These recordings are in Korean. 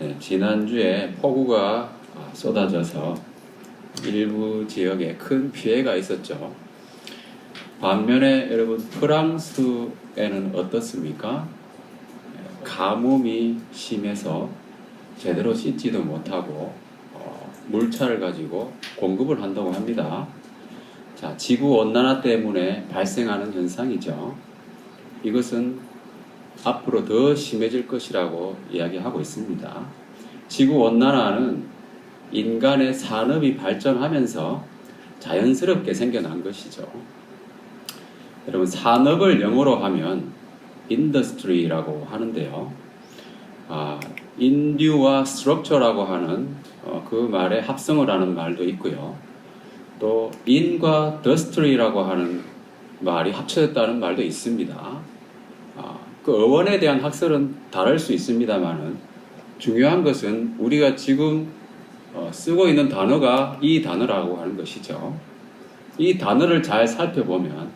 네, 지난주에 폭우가 쏟아져서 일부 지역에 큰 피해가 있었죠. 반면에 여러분 프랑스에는 어떻습니까? 가뭄이 심해서 제대로 씻지도 못하고 물차를 가지고 공급을 한다고 합니다. 자, 지구 온난화 때문에 발생하는 현상이죠. 이것은 앞으로 더 심해질 것이라고 이야기하고 있습니다. 지구 온난화는 인간의 산업이 발전하면서 자연스럽게 생겨난 것이죠. 여러분, 산업을 영어로 하면 industry라고 하는데요. 인듀와 structure라고 하는 그 말의 합성을 하는 말도 있고요. 또 in과 dustry라고 하는 말이 합쳐졌다는 말도 있습니다. 그 어원에 대한 학설은 다를 수 있습니다만은 중요한 것은 우리가 지금 쓰고 있는 단어가 이 단어라고 하는 것이죠. 이 단어를 잘 살펴보면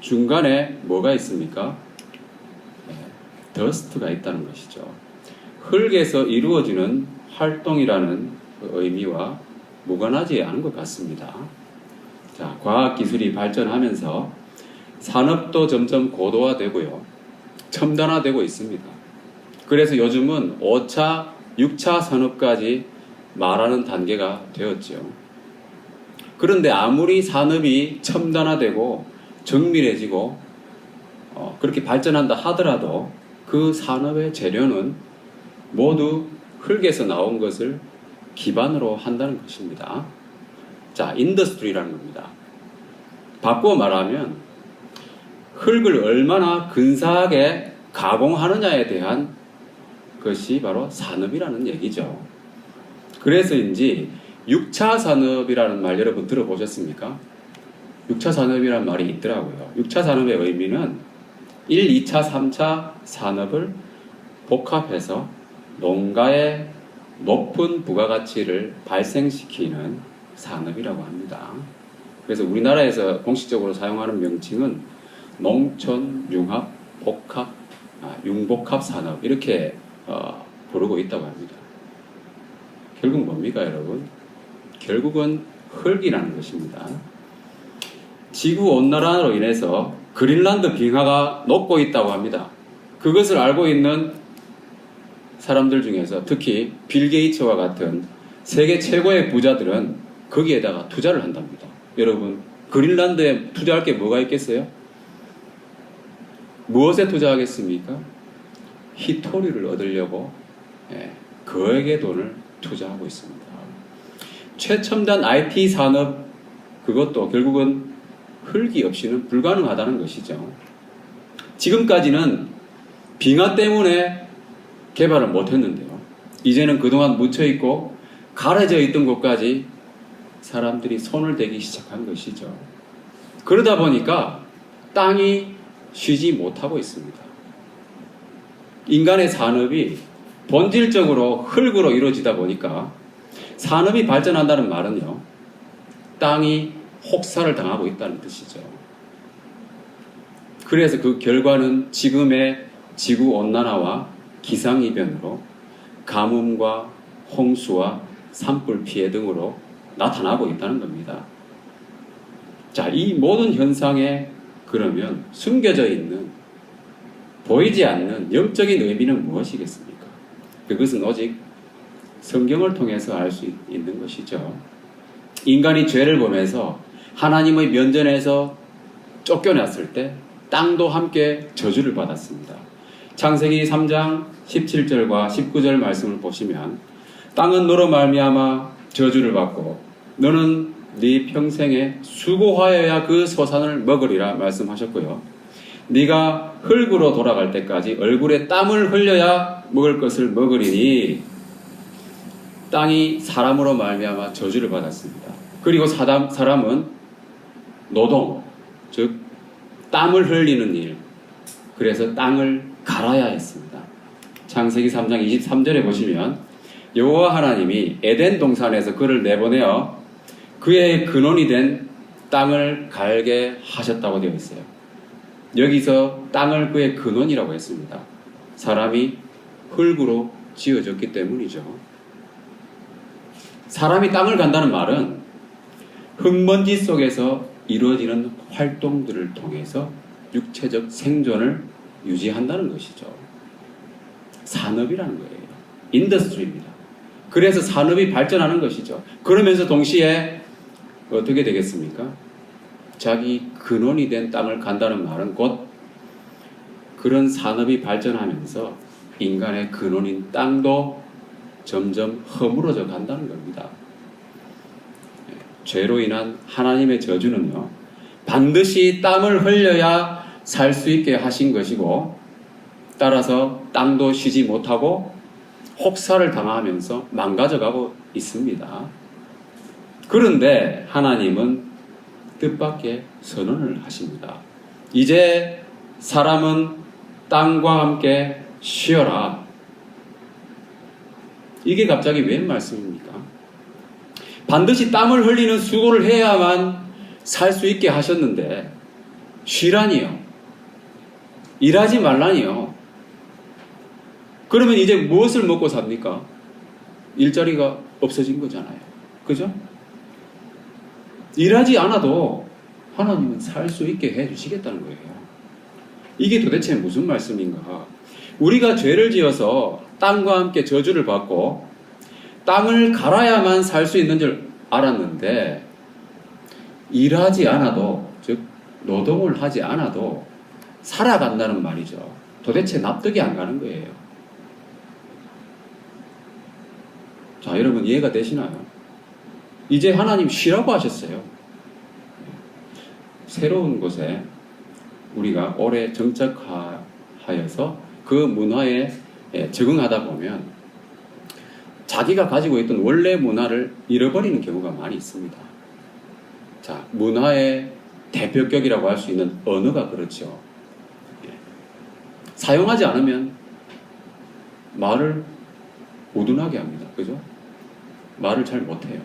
중간에 뭐가 있습니까? 더스트가 있다는 것이죠. 흙에서 이루어지는 활동이라는 그 의미와 무관하지 않은 것 같습니다. 자, 과학기술이 발전하면서 산업도 점점 고도화되고요. 첨단화되고 있습니다. 그래서 요즘은 5차, 6차 산업까지 말하는 단계가 되었죠. 그런데 아무리 산업이 첨단화되고 정밀해지고 그렇게 발전한다 하더라도 그 산업의 재료는 모두 흙에서 나온 것을 기반으로 한다는 것입니다. 자, 인더스트리라는 겁니다. 바꾸어 말하면 흙을 얼마나 근사하게 가공하느냐에 대한 것이 바로 산업이라는 얘기죠. 그래서인지 6차 산업이라는 말 여러분 들어보셨습니까? 6차 산업이라는 말이 있더라고요. 6차 산업의 의미는 1, 2차, 3차 산업을 복합해서 농가의 높은 부가가치를 발생시키는 산업이라고 합니다. 그래서 우리나라에서 공식적으로 사용하는 명칭은 농촌 융합 복합 융복합 산업 이렇게 부르고 있다고 합니다. 결국 뭡니까 여러분? 결국은 흙이라는 것입니다. 지구 온난화로 인해서 그린란드 빙하가 녹고 있다고 합니다. 그것을 알고 있는 사람들 중에서 특히 빌 게이츠와 같은 세계 최고의 부자들은 거기에다가 투자를 한답니다. 여러분, 그린란드에 투자할 게 뭐가 있겠어요? 무엇에 투자하겠습니까? 희토리를 얻으려고 거액의 돈을 투자하고 있습니다. 최첨단 IT 산업, 그것도 결국은 흙이 없이는 불가능하다는 것이죠. 지금까지는 빙하 때문에 개발을 못했는데요. 이제는 그동안 묻혀있고 가려져 있던 곳까지 사람들이 손을 대기 시작한 것이죠. 그러다 보니까 땅이 쉬지 못하고 있습니다. 인간의 산업이 본질적으로 흙으로 이루어지다 보니까 산업이 발전한다는 말은요, 땅이 혹사를 당하고 있다는 뜻이죠. 그래서 그 결과는 지금의 지구온난화와 기상이변으로 가뭄과 홍수와 산불 피해 등으로 나타나고 있다는 겁니다. 자, 이 모든 현상에 그러면 숨겨져 있는 보이지 않는 영적인 의미는 무엇이겠습니까? 그것은 오직 성경을 통해서 알 수 있는 것이죠. 인간이 죄를 범해서 하나님의 면전에서 쫓겨났을 때 땅도 함께 저주를 받았습니다. 창세기 3장 17절과 19절 말씀을 보시면 땅은 너로 말미암아 저주를 받고 너는 네 평생에 수고하여야 그 소산을 먹으리라 말씀하셨고요. 네가 흙으로 돌아갈 때까지 얼굴에 땀을 흘려야 먹을 것을 먹으리니 땅이 사람으로 말미암아 저주를 받았습니다. 그리고 사람은 노동, 즉 땀을 흘리는 일, 그래서 땅을 갈아야 했습니다. 창세기 3장 23절에 보시면 여호와 하나님이 에덴 동산에서 그를 내보내어 그의 근원이 된 땅을 갈게 하셨다고 되어 있어요. 여기서 땅을 그의 근원이라고 했습니다. 사람이 흙으로 지어졌기 때문이죠. 사람이 땅을 간다는 말은 흙먼지 속에서 이루어지는 활동들을 통해서 육체적 생존을 유지한다는 것이죠. 산업이라는 거예요. 인더스트리입니다. 그래서 산업이 발전하는 것이죠. 그러면서 동시에 어떻게 되겠습니까? 자기 근원이 된 땅을 간다는 말은 곧 그런 산업이 발전하면서 인간의 근원인 땅도 점점 허물어져 간다는 겁니다. 죄로 인한 하나님의 저주는요, 반드시 땀을 흘려야 살 수 있게 하신 것이고, 따라서 땅도 쉬지 못하고 혹사를 당하면서 망가져가고 있습니다. 그런데 하나님은 뜻밖의 선언을 하십니다. 이제 사람은 땅과 함께 쉬어라. 이게 갑자기 웬 말씀입니까? 반드시 땀을 흘리는 수고를 해야만 살 수 있게 하셨는데 쉬라니요. 일하지 말라니요. 그러면 이제 무엇을 먹고 삽니까? 일자리가 없어진 거잖아요. 그죠? 일하지 않아도 하나님은 살 수 있게 해주시겠다는 거예요. 이게 도대체 무슨 말씀인가? 우리가 죄를 지어서 땅과 함께 저주를 받고 땅을 갈아야만 살 수 있는 줄 알았는데, 일하지 않아도, 즉 노동을 하지 않아도 살아간다는 말이죠. 도대체 납득이 안 가는 거예요. 자, 여러분 이해가 되시나요? 이제 하나님 쉬라고 하셨어요. 새로운 곳에 우리가 오래 정착하여서 그 문화에 적응하다 보면 자기가 가지고 있던 원래 문화를 잃어버리는 경우가 많이 있습니다. 자, 문화의 대표격이라고 할 수 있는 언어가 그렇죠. 사용하지 않으면 말을 우둔하게 합니다. 그죠? 말을 잘 못해요.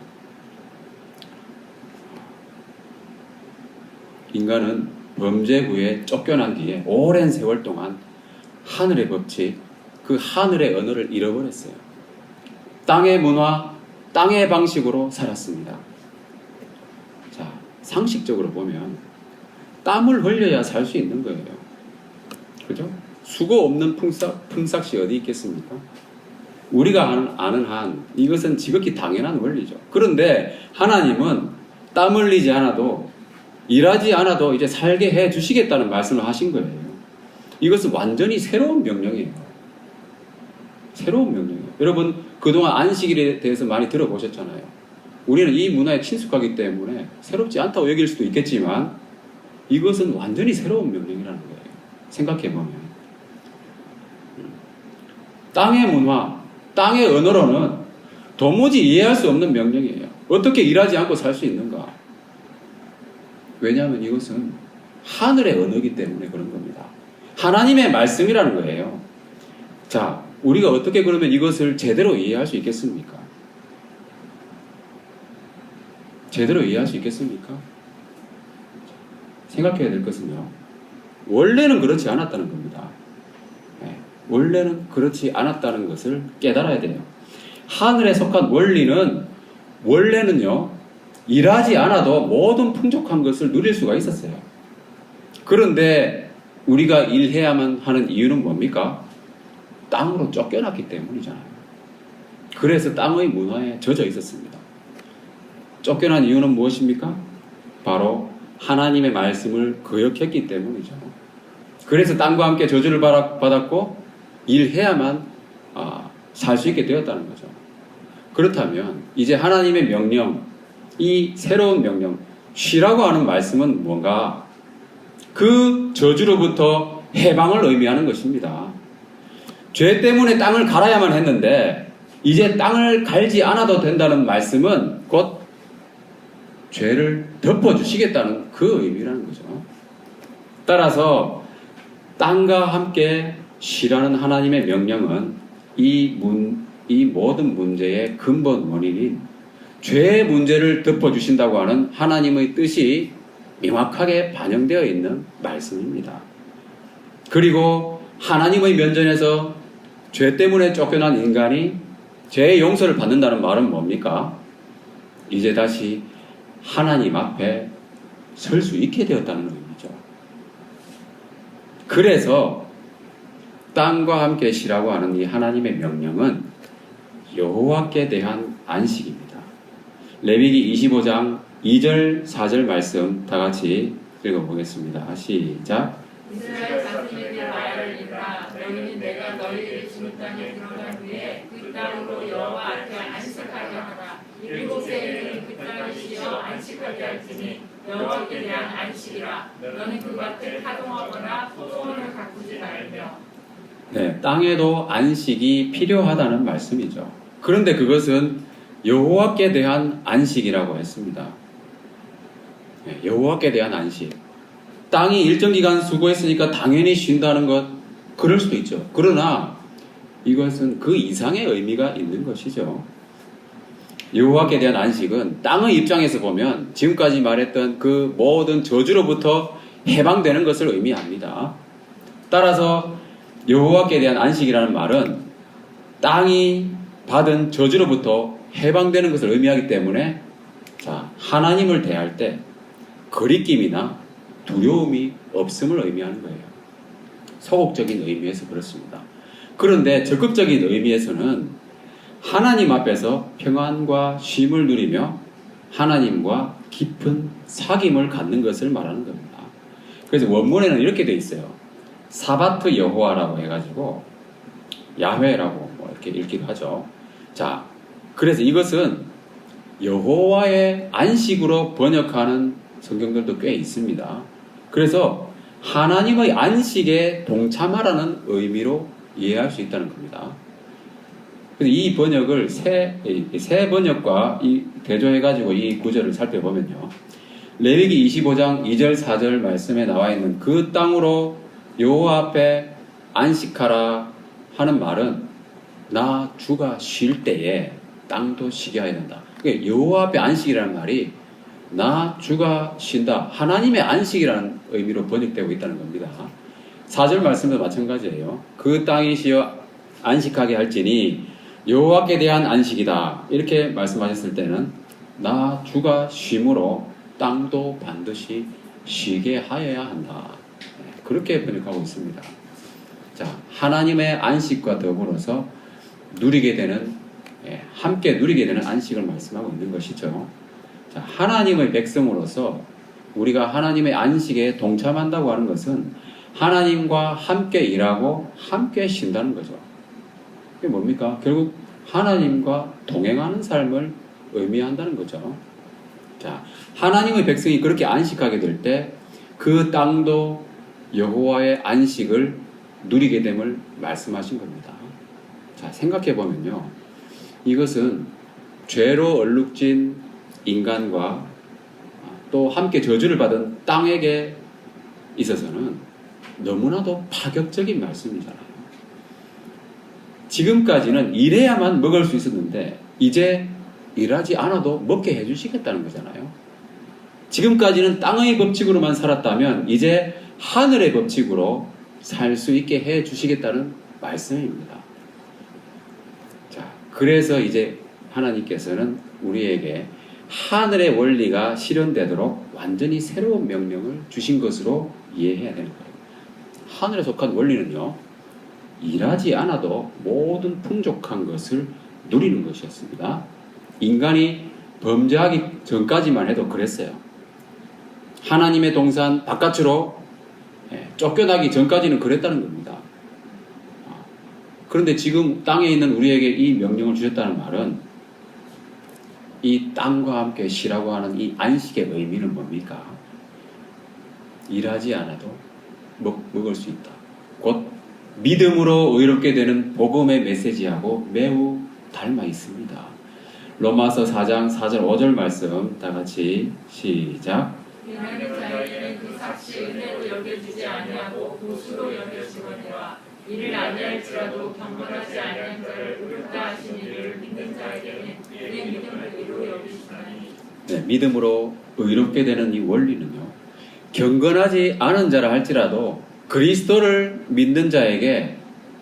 인간은 범죄 후에 쫓겨난 뒤에 오랜 세월 동안 하늘의 법칙, 그 하늘의 언어를 잃어버렸어요. 땅의 문화, 땅의 방식으로 살았습니다. 자, 상식적으로 보면 땀을 흘려야 살 수 있는 거예요. 그죠? 수고 없는 품삯이 어디 있겠습니까? 우리가 아는 한 이것은 지극히 당연한 원리죠. 그런데 하나님은 땀 흘리지 않아도, 일하지 않아도 이제 살게 해 주시겠다는 말씀을 하신 거예요. 이것은 완전히 새로운 명령이에요. 새로운 명령이에요. 여러분 그동안 안식일에 대해서 많이 들어보셨잖아요. 우리는 이 문화에 친숙하기 때문에 새롭지 않다고 여길 수도 있겠지만 이것은 완전히 새로운 명령이라는 거예요. 생각해보면 땅의 문화, 땅의 언어로는 도무지 이해할 수 없는 명령이에요. 어떻게 일하지 않고 살 수 있는가? 왜냐하면 이것은 하늘의 언어이기 때문에 그런 겁니다. 하나님의 말씀이라는 거예요. 자, 우리가 어떻게 그러면 이것을 제대로 이해할 수 있겠습니까? 제대로 이해할 수 있겠습니까? 생각해야 될 것은요, 원래는 그렇지 않았다는 겁니다. 원래는 그렇지 않았다는 것을 깨달아야 돼요. 하늘에 속한 원래는요, 일하지 않아도 모든 풍족한 것을 누릴 수가 있었어요. 그런데 우리가 일해야만 하는 이유는 뭡니까? 땅으로 쫓겨났기 때문이잖아요. 그래서 땅의 문화에 젖어 있었습니다. 쫓겨난 이유는 무엇입니까? 바로 하나님의 말씀을 거역했기 때문이죠. 그래서 땅과 함께 저주를 받았고 일해야만 살 수 있게 되었다는 거죠. 그렇다면 이제 하나님의 명령, 이 새로운 명령, 쉬라고 하는 말씀은 뭔가? 그 저주로부터 해방을 의미하는 것입니다. 죄 때문에 땅을 갈아야만 했는데 이제 땅을 갈지 않아도 된다는 말씀은 곧 죄를 덮어주시겠다는 그 의미라는 거죠. 따라서 땅과 함께 쉬라는 하나님의 명령은 이 모든 문제의 근본 원인인 죄의 문제를 덮어주신다고 하는 하나님의 뜻이 명확하게 반영되어 있는 말씀입니다. 그리고 하나님의 면전에서 죄 때문에 쫓겨난 인간이 죄의 용서를 받는다는 말은 뭡니까? 이제 다시 하나님 앞에 설 수 있게 되었다는 의미죠. 그래서 땅과 함께 쉬라고 하는 이 하나님의 명령은 여호와께 대한 안식입니다. 레위기 25장 2절 4절 말씀 다 같이 읽어보겠습니다. 시작. 이스라엘 자손에게 말하리라. 너희는 내가 너희를 주는 땅에 들어간 후에 그 땅으로 여호와 앞에 안식하게 하라. 7세에는 그 땅을 쉬어 안식하게 할지니 여호와께 대한 안식이라. 너는 그 밭을 파동하거나 소원을 가꾸지 말며. 네, 땅에도 안식이 필요하다는 말씀이죠. 그런데 그것은 여호와께 대한 안식이라고 했습니다. 네, 여호와께 대한 안식. 땅이 일정 기간 수고했으니까 당연히 쉰다는 것, 그럴 수도 있죠. 그러나 이것은 그 이상의 의미가 있는 것이죠. 여호와께 대한 안식은 땅의 입장에서 보면 지금까지 말했던 그 모든 저주로부터 해방되는 것을 의미합니다. 따라서 여호와께 대한 안식이라는 말은 땅이 받은 저주로부터 해방되는 것을 의미하기 때문에 하나님을 대할 때 거리낌이나 두려움이 없음을 의미하는 거예요. 소극적인 의미에서 그렇습니다. 그런데 적극적인 의미에서는 하나님 앞에서 평안과 쉼을 누리며 하나님과 깊은 사귐을 갖는 것을 말하는 겁니다. 그래서 원문에는 이렇게 되어 있어요. 사바트 여호와라고 해가지고 야훼라고 이렇게 읽기도 하죠. 자, 그래서 이것은 여호와의 안식으로 번역하는 성경들도 꽤 있습니다. 그래서 하나님의 안식에 동참하라는 의미로 이해할 수 있다는 겁니다. 그래서 이 번역을 새 번역과 대조해가지고 이 구절을 살펴보면요. 레위기 25장 2절 4절 말씀에 나와 있는 그 땅으로 여호와 앞에 안식하라 하는 말은 나 주가 쉴 때에 땅도 쉬게 해야 된다. 그러니까 여호와 앞에 안식이라는 말이 나 주가 쉰다. 하나님의 안식이라는 의미로 번역되고 있다는 겁니다. 4절 말씀도 마찬가지예요. 그 땅이 쉬어 안식하게 할지니 여호와께 대한 안식이다. 이렇게 말씀하셨을 때는 나 주가 쉼으로 땅도 반드시 쉬게 하여야 한다. 그렇게 번역하고 있습니다. 자, 하나님의 안식과 더불어서 누리게 되는, 함께 누리게 되는 안식을 말씀하고 있는 것이죠. 자, 하나님의 백성으로서 우리가 하나님의 안식에 동참한다고 하는 것은 하나님과 함께 일하고 함께 쉰다는 거죠. 그게 뭡니까? 결국 하나님과 동행하는 삶을 의미한다는 거죠. 자, 하나님의 백성이 그렇게 안식하게 될 때 그 땅도 여호와의 안식을 누리게 됨을 말씀하신 겁니다. 자, 생각해 보면요. 이것은 죄로 얼룩진 인간과 또 함께 저주를 받은 땅에게 있어서는 너무나도 파격적인 말씀이잖아요. 지금까지는 일해야만 먹을 수 있었는데 이제 일하지 않아도 먹게 해주시겠다는 거잖아요. 지금까지는 땅의 법칙으로만 살았다면 이제 하늘의 법칙으로 살 수 있게 해주시겠다는 말씀입니다. 자, 그래서 이제 하나님께서는 우리에게 하늘의 원리가 실현되도록 완전히 새로운 명령을 주신 것으로 이해해야 되는 거예요. 하늘에 속한 원리는요, 일하지 않아도 모든 풍족한 것을 누리는 것이었습니다. 인간이 범죄하기 전까지만 해도 그랬어요. 하나님의 동산 바깥으로 쫓겨나기 전까지는 그랬다는 겁니다. 그런데 지금 땅에 있는 우리에게 이 명령을 주셨다는 말은 이 땅과 함께 쉬라고 하는 이 안식의 의미는 뭡니까? 일하지 않아도 먹을 수 있다. 곧 믿음으로 의롭게 되는 복음의 메시지하고 매우 닮아 있습니다. 로마서 4장 4절 5절 말씀 다 같이 시작. 하나님 자에게는 그 삭시 은혜로 여겨지지 아니하고 보수로 여겨지거니와 이를 아니할지라도 경건하지 아니한 자를 의롭다 하신 이를 믿는 자에게는 그의 믿음을 의로 여기시나니. 네, 믿음으로 의롭게 되는 이 원리는요, 경건하지 않은 자라 할지라도 그리스도를 믿는 자에게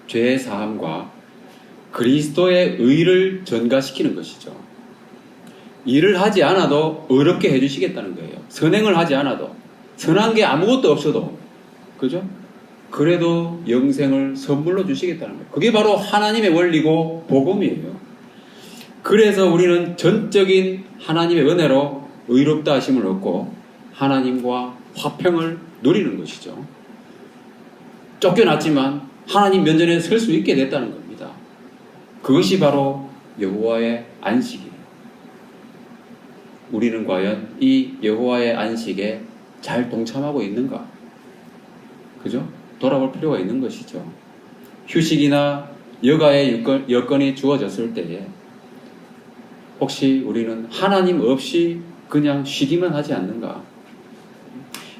죄의 사함과 그리스도의 의를 전가시키는 것이죠. 일을 하지 않아도 의롭게 해주시겠다는 거예요. 선행을 하지 않아도, 선한 게 아무것도 없어도, 그죠? 그래도 영생을 선물로 주시겠다는 거예요. 그게 바로 하나님의 원리고 복음이에요. 그래서 우리는 전적인 하나님의 은혜로 의롭다 하심을 얻고 하나님과 화평을 누리는 것이죠. 쫓겨났지만 하나님 면전에 설 수 있게 됐다는 겁니다. 그것이 바로 여호와의 안식이에요. 우리는 과연 이 여호와의 안식에 잘 동참하고 있는가? 그죠? 돌아볼 필요가 있는 것이죠. 휴식이나 여가의 여건이 주어졌을 때에 혹시 우리는 하나님 없이 그냥 쉬기만 하지 않는가?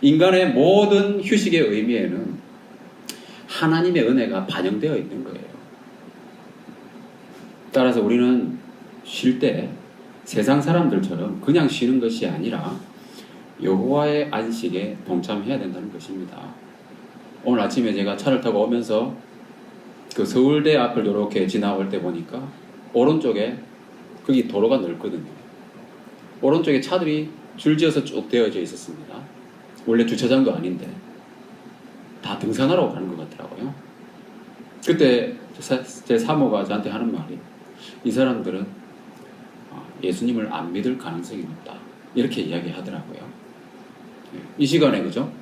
인간의 모든 휴식의 의미에는 하나님의 은혜가 반영되어 있는 거예요. 따라서 우리는 쉴 때 세상 사람들처럼 그냥 쉬는 것이 아니라 여호와의 안식에 동참해야 된다는 것입니다. 오늘 아침에 제가 차를 타고 오면서 그 서울대 앞을 이렇게 지나올 때 보니까 오른쪽에 거기 도로가 넓거든요. 오른쪽에 차들이 줄지어서 쭉 되어져 있었습니다. 원래 주차장도 아닌데 다 등산하러 가는 것 같더라고요. 그때 제 사모가 저한테 하는 말이 이 사람들은 예수님을 안 믿을 가능성이 높다. 이렇게 이야기하더라고요. 이 시간에 그죠?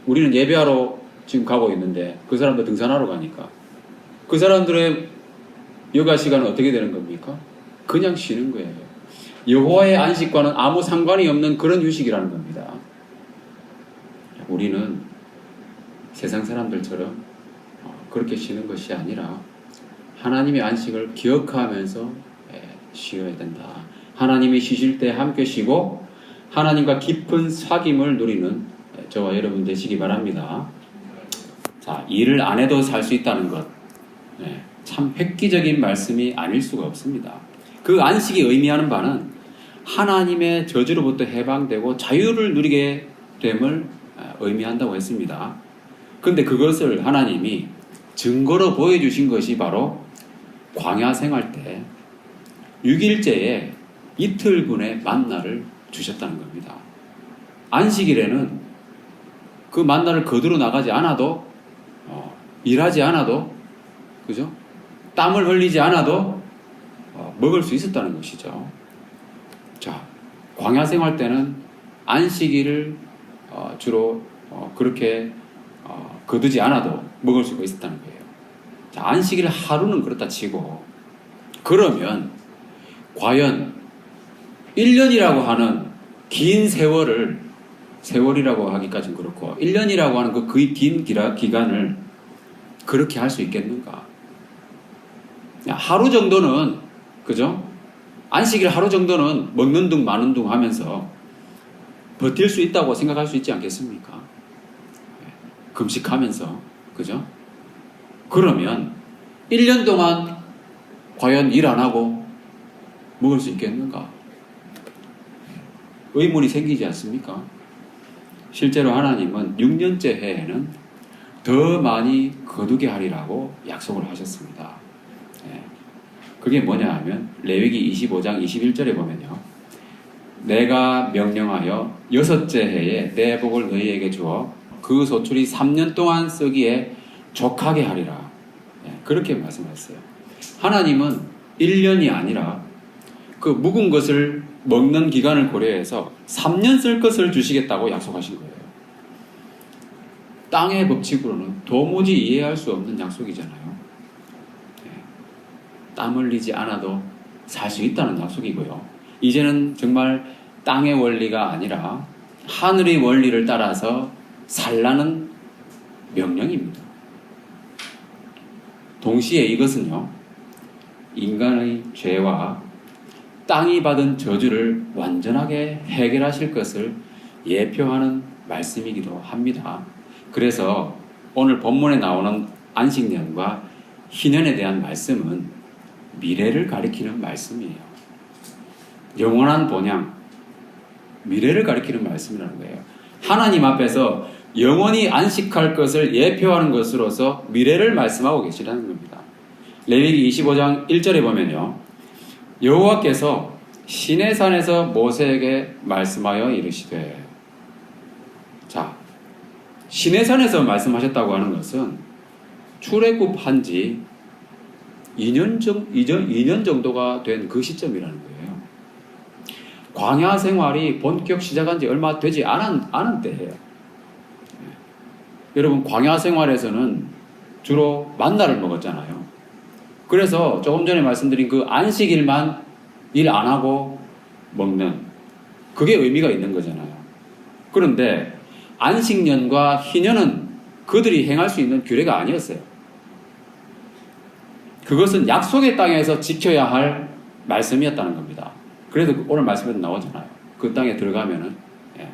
우리는 예배하러 지금 가고 있는데 그 사람도 등산하러 가니까 그 사람들의 여가 시간은 어떻게 되는 겁니까? 그냥 쉬는 거예요. 여호와의 안식과는 아무 상관이 없는 그런 휴식이라는 겁니다. 우리는 세상 사람들처럼 그렇게 쉬는 것이 아니라 하나님의 안식을 기억하면서 쉬어야 된다. 하나님이 쉬실 때 함께 쉬고 하나님과 깊은 사귐을 누리는 저와 여러분 되시기 바랍니다. 자, 일을 안 해도 살 수 있다는 것, 참 획기적인 말씀이 아닐 수가 없습니다. 그 안식이 의미하는 바는 하나님의 저주로부터 해방되고 자유를 누리게 됨을 의미한다고 했습니다. 그런데 그것을 하나님이 증거로 보여주신 것이 바로 광야 생활 때 6일째에 이틀분의 만나를 주셨다는 겁니다. 안식일에는 그 만나를 거두러 나가지 않아도 일하지 않아도 그죠? 땀을 흘리지 않아도 먹을 수 있었다는 것이죠. 자, 광야 생활 때는 안식일을 주로 그렇게 거두지 않아도 먹을 수가 있었다는 거예요. 자, 안식일 하루는 그렇다 치고 그러면 과연 1년이라고 하는 긴 세월이라고 하기까지는 그렇고 1년이라고 하는 그 긴 기간을 그렇게 할 수 있겠는가? 하루 정도는 그죠? 안식일 하루 정도는 먹는 둥 마는 둥 하면서 버틸 수 있다고 생각할 수 있지 않겠습니까? 금식하면서 그죠? 그러면 1년 동안 과연 일 안 하고 먹을 수 있겠는가? 의문이 생기지 않습니까? 실제로 하나님은 6년째 해에는 더 많이 거두게 하리라고 약속을 하셨습니다. 그게 뭐냐 하면 레위기 25장 21절에 보면요. 내가 명령하여 6째 해에 내 복을 너희에게 주어 그 소출이 3년 동안 쓰기에 족하게 하리라. 그렇게 말씀하셨어요. 하나님은 1년이 아니라 그 묵은 것을 먹는 기간을 고려해서 3년 쓸 것을 주시겠다고 약속하신 거예요. 땅의 법칙으로는 도무지 이해할 수 없는 약속이잖아요. 땀 흘리지 않아도 살 수 있다는 약속이고요. 이제는 정말 땅의 원리가 아니라 하늘의 원리를 따라서 살라는 명령입니다. 동시에 이것은요, 인간의 죄와 땅이 받은 저주를 완전하게 해결하실 것을 예표하는 말씀이기도 합니다. 그래서 오늘 본문에 나오는 안식년과 희년에 대한 말씀은 미래를 가리키는 말씀이에요. 영원한 본향, 미래를 가리키는 말씀이라는 거예요. 하나님 앞에서 영원히 안식할 것을 예표하는 것으로서 미래를 말씀하고 계시라는 겁니다. 레위기 25장 1절에 보면요. 여호와께서 시내산에서 모세에게 말씀하여 이르시되, 자, 시내산에서 말씀하셨다고 하는 것은 출애굽한 지 2년 정도가 된 그 시점이라는 거예요. 광야 생활이 본격 시작한 지 얼마 되지 않은 때예요. 여러분, 광야 생활에서는 주로 만나를 먹었잖아요. 그래서 조금 전에 말씀드린 그 안식일만 일 안 하고 먹는, 그게 의미가 있는 거잖아요. 그런데 안식년과 희년은 그들이 행할 수 있는 규례가 아니었어요. 그것은 약속의 땅에서 지켜야 할 말씀이었다는 겁니다. 그래도 오늘 말씀에도 나오잖아요. 그 땅에 들어가면은. 예.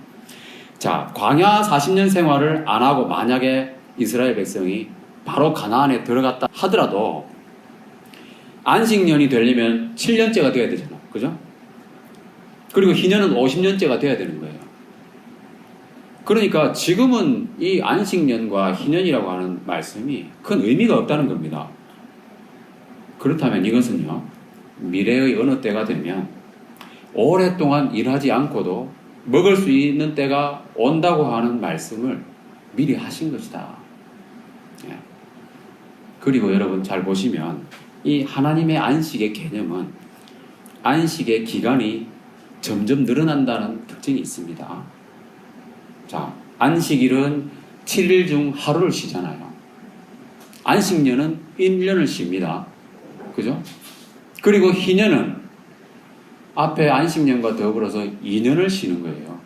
자, 광야 40년 생활을 안 하고 만약에 이스라엘 백성이 바로 가나안에 들어갔다 하더라도 안식년이 되려면 7년째가 돼야 되잖아. 그죠? 그리고 희년은 50년째가 돼야 되는 거예요. 그러니까 지금은 이 안식년과 희년이라고 하는 말씀이 큰 의미가 없다는 겁니다. 그렇다면 이것은요, 미래의 어느 때가 되면 오랫동안 일하지 않고도 먹을 수 있는 때가 온다고 하는 말씀을 미리 하신 것이다. 예. 그리고 여러분 잘 보시면 이 하나님의 안식의 개념은 안식의 기간이 점점 늘어난다는 특징이 있습니다. 자, 안식일은 7일 중 하루를 쉬잖아요. 안식년은 1년을 쉽니다. 그죠? 그리고 희년은 앞에 안식년과 더불어서 2년을 쉬는 거예요.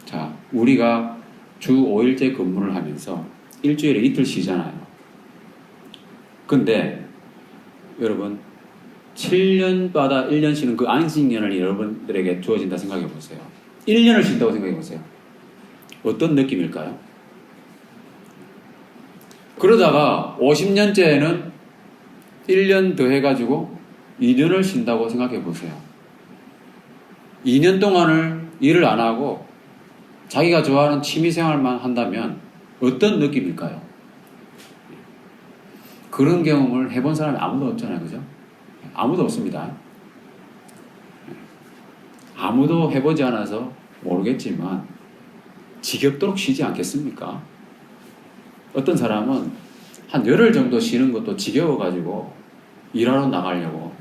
자, 우리가 주 5일째 근무를 하면서 일주일에 이틀 쉬잖아요. 근데 여러분 7년마다 1년 쉬는 그 안식년을 여러분들에게 주어진다 생각해 보세요. 1년을 쉰다고 생각해 보세요. 어떤 느낌일까요? 그러다가 50년째에는 1년 더 해가지고 2년을 쉰다고 생각해 보세요. 2년 동안을 일을 안 하고 자기가 좋아하는 취미생활만 한다면 어떤 느낌일까요? 그런 경험을 해본 사람이 아무도 없잖아요. 그죠? 아무도 없습니다. 아무도 해보지 않아서 모르겠지만 지겹도록 쉬지 않겠습니까? 어떤 사람은 한 열흘 정도 쉬는 것도 지겨워가지고 일하러 나가려고,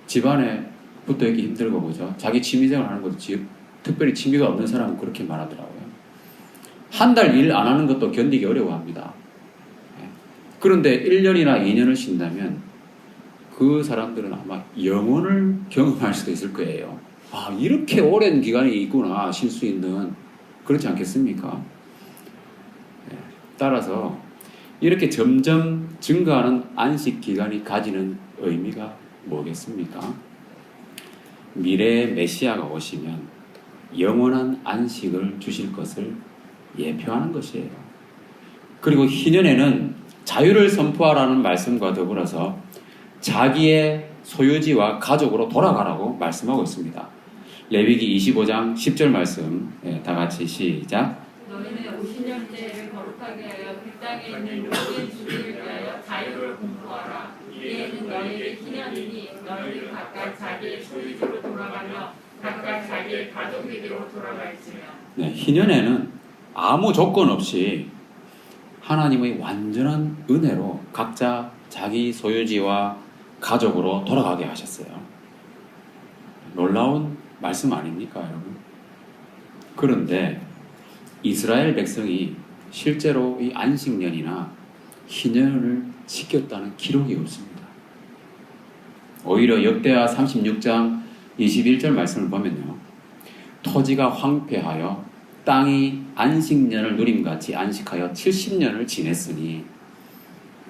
집안에 붙어있기 힘들고, 그죠? 자기 취미생활 하는 것도 특별히 취미가 없는 사람은 그렇게 말하더라고요. 한 달 일 안 하는 것도 견디기 어려워합니다. 그런데 1년이나 2년을 쉰다면 그 사람들은 아마 영혼을 경험할 수도 있을 거예요. 아, 이렇게 오랜 기간이 있구나, 쉴 수 있는. 그렇지 않겠습니까? 따라서 이렇게 점점 증가하는 안식 기간이 가지는 의미가 뭐겠습니까? 미래의 메시아가 오시면 영원한 안식을 주실 것을 예표하는 것이에요. 그리고 희년에는 자유를 선포하라는 말씀과 더불어서 자기의 소유지와 가족으로 돌아가라고 말씀하고 있습니다. 레위기 25장 10절 말씀, 다 같이 시작. 너희는 50년째를 거룩하게 하여 그 땅에 있는 모든 주민을 위하여 자유를 공포하라. 이에는 너희의 희년이니 너희는 각각 자기의 소유지로 돌아가며 각각 자기의 가족에게로 돌아갈지며. 네, 희년에는 아무 조건 없이 하나님의 완전한 은혜로 각자 자기 소유지와 가족으로 돌아가게 하셨어요. 놀라운 말씀 아닙니까, 여러분? 그런데 이스라엘 백성이 실제로 이 안식년이나 희년을 지켰다는 기록이 없습니다. 오히려 역대하 36장 21절 말씀을 보면요, 토지가 황폐하여 땅이 안식년을 누림같이 안식하여 70년을 지냈으니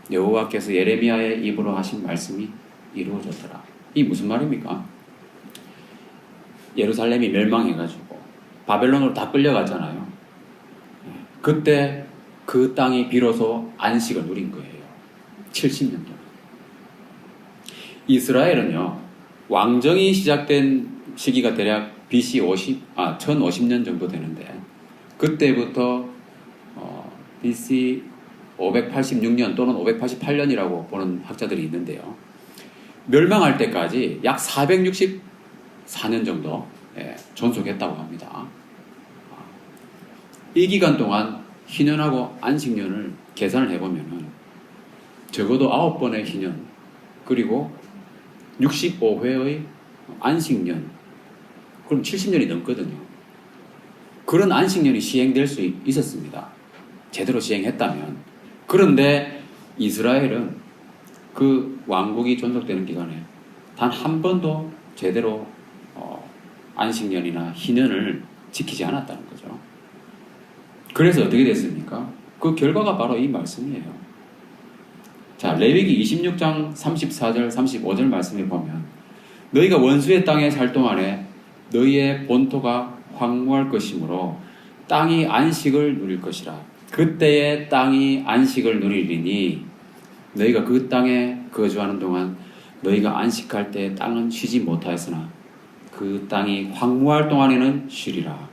여호와께서 예레미야의 입으로 하신 말씀이 이루어졌더라. 이 무슨 말입니까? 예루살렘이 멸망해가지고 바벨론으로 다 끌려갔잖아요. 그때 그 땅이 비로소 안식을 누린 거예요. 70년 동안. 이스라엘은요, 왕정이 시작된 시기가 대략 BC 1050년 정도 되는데, 그때부터 BC 586년 또는 588년이라고 보는 학자들이 있는데요. 멸망할 때까지 약 464년 정도 존속했다고 합니다. 이 기간 동안 희년하고 안식년을 계산을 해보면 적어도 9번의 희년 그리고 65회의 안식년, 그럼 70년이 넘거든요. 그런 안식년이 시행될 수 있었습니다. 제대로 시행했다면. 그런데 이스라엘은 그 왕국이 존속되는 기간에 단 한 번도 제대로 안식년이나 희년을 지키지 않았다는 거죠. 그래서 어떻게 됐습니까? 그 결과가 바로 이 말씀이에요. 자, 레위기 26장 34절 35절 말씀에 보면 너희가 원수의 땅에 살 동안에 너희의 본토가 황무할 것이므로 땅이 안식을 누릴 것이라. 그때에 땅이 안식을 누리리니 너희가 그 땅에 거주하는 동안 너희가 안식할 때 땅은 쉬지 못하였으나 그 땅이 황무할 동안에는 쉬리라.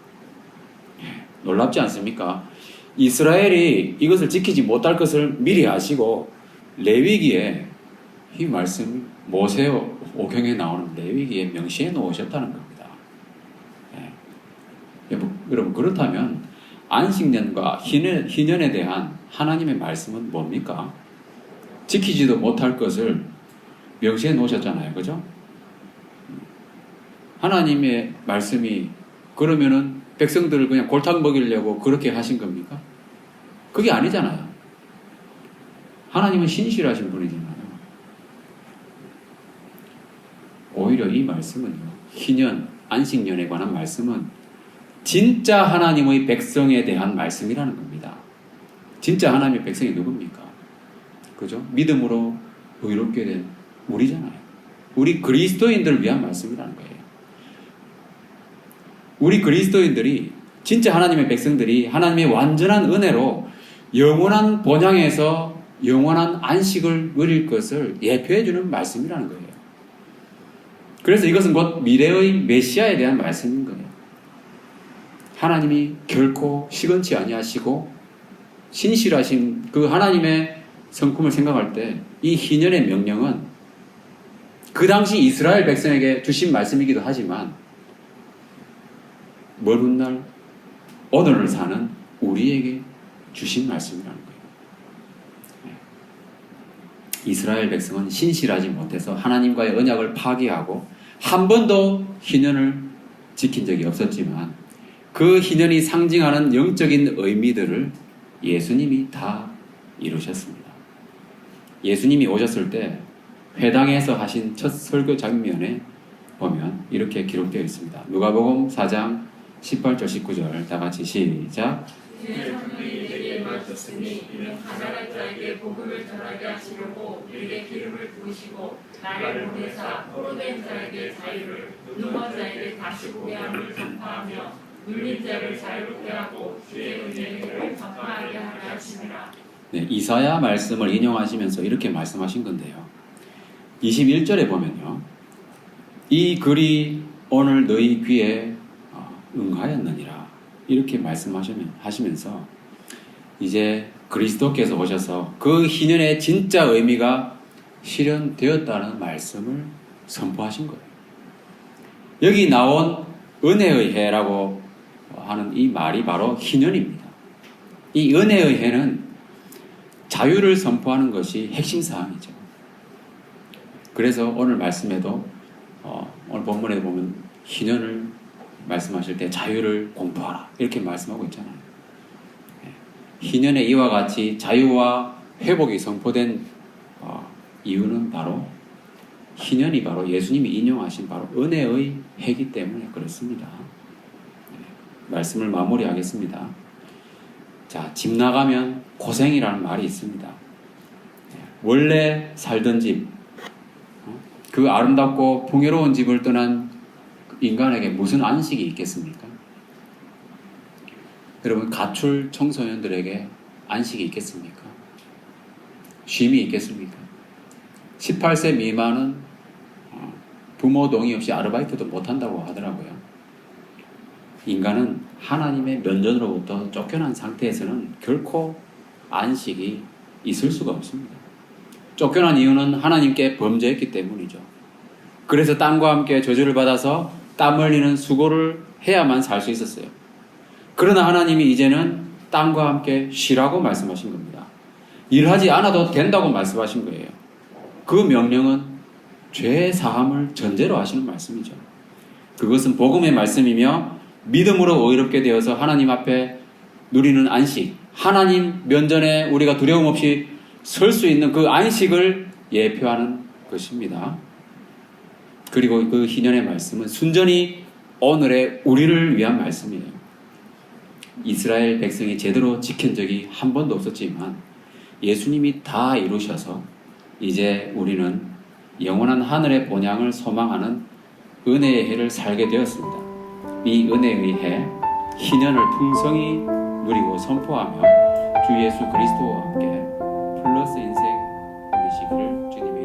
놀랍지 않습니까? 이스라엘이 이것을 지키지 못할 것을 미리 아시고 레위기에 이 말씀 모세오경에 나오는 레위기에 명시해 놓으셨다는 겁니다. 여러분 그렇다면 안식년과 희년에 대한 하나님의 말씀은 뭡니까? 지키지도 못할 것을 명시해 놓으셨잖아요. 그죠? 하나님의 말씀이 그러면은 백성들을 그냥 골탕 먹이려고 그렇게 하신 겁니까? 그게 아니잖아요. 하나님은 신실하신 분이잖아요. 오히려 이 말씀은요, 희년, 안식년에 관한 말씀은 진짜 하나님의 백성에 대한 말씀이라는 겁니다. 진짜 하나님의 백성이 누굽니까? 그죠? 믿음으로 의롭게 된 우리잖아요. 우리 그리스도인들을 위한 말씀이라는 거예요. 우리 그리스도인들이, 진짜 하나님의 백성들이 하나님의 완전한 은혜로 영원한 본향에서 영원한 안식을 누릴 것을 예표해 주는 말씀이라는 거예요. 그래서 이것은 곧 미래의 메시아에 대한 말씀인 거예요. 하나님이 결코 시건치 아니하시고 신실하신 그 하나님의 성품을 생각할 때 이 희년의 명령은 그 당시 이스라엘 백성에게 주신 말씀이기도 하지만 먼 훗날 오늘을 사는 우리에게 주신 말씀이라는 거예요. 이스라엘 백성은 신실하지 못해서 하나님과의 언약을 파기하고 한 번도 희년을 지킨 적이 없었지만 그 희년이 상징하는 영적인 의미들을 예수님이 다 이루셨습니다. 예수님이 오셨을 때 회당에서 하신 첫 설교 장면에 보면 이렇게 기록되어 있습니다. 누가복음 4장 18절 19절 다 같이 시작. 이제 성령이 내게 임하셨으니 이는 가난한 자에게 복음을 전하게 하시려고 내게 기름을 부으시고 나를 보내사 포로된 자에게 자유를 누먼 자에게 다시 보게 함을 전파하며 눌린 자를 자유롭게 하고 주의 은혜를 전파하게 하려 하심이라. 네, 이사야 말씀을 인용하시면서 이렇게 말씀하신 건데요. 21절에 보면요. 이 글이 오늘 너희 귀에 응하였느니라. 이렇게 말씀하시면서 이제 그리스도께서 오셔서 그 희년의 진짜 의미가 실현되었다는 말씀을 선포하신 거예요. 여기 나온 은혜의 해라고 하는 이 말이 바로 희년입니다. 이 은혜의 해는 자유를 선포하는 것이 핵심 사항이죠. 그래서 오늘 말씀에도 오늘 본문에 보면 희년을 말씀하실 때 자유를 공포하라 이렇게 말씀하고 있잖아요. 희년의 이와 같이 자유와 회복이 선포된 이유는 바로 희년이 바로 예수님이 인용하신 바로 은혜의 해이기 때문에 그렇습니다. 말씀을 마무리하겠습니다. 자, 집 나가면 고생이라는 말이 있습니다. 원래 살던 집, 그 아름답고 풍요로운 집을 떠난 인간에게 무슨 안식이 있겠습니까? 여러분, 가출 청소년들에게 안식이 있겠습니까? 쉼이 있겠습니까? 18세 미만은 부모 동의 없이 아르바이트도 못한다고 하더라고요. 인간은 하나님의 면전으로부터 쫓겨난 상태에서는 결코 안식이 있을 수가 없습니다. 쫓겨난 이유는 하나님께 범죄했기 때문이죠. 그래서 땀과 함께 저주를 받아서 땀 흘리는 수고를 해야만 살 수 있었어요. 그러나 하나님이 이제는 땀과 함께 쉬라고 말씀하신 겁니다. 일하지 않아도 된다고 말씀하신 거예요. 그 명령은 죄 사함을 전제로 하시는 말씀이죠. 그것은 복음의 말씀이며 믿음으로 의롭게 되어서 하나님 앞에 누리는 안식, 하나님 면전에 우리가 두려움 없이 설 수 있는 그 안식을 예표하는 것입니다. 그리고 그 희년의 말씀은 순전히 오늘의 우리를 위한 말씀이에요. 이스라엘 백성이 제대로 지킨 적이 한 번도 없었지만 예수님이 다 이루셔서 이제 우리는 영원한 하늘의 본향을 소망하는 은혜의 해를 살게 되었습니다. 이 은혜의 해, 희년을 풍성히 누리고 선포하며 주 예수 그리스도와 함께 플러스 인생 누리시기를 주님의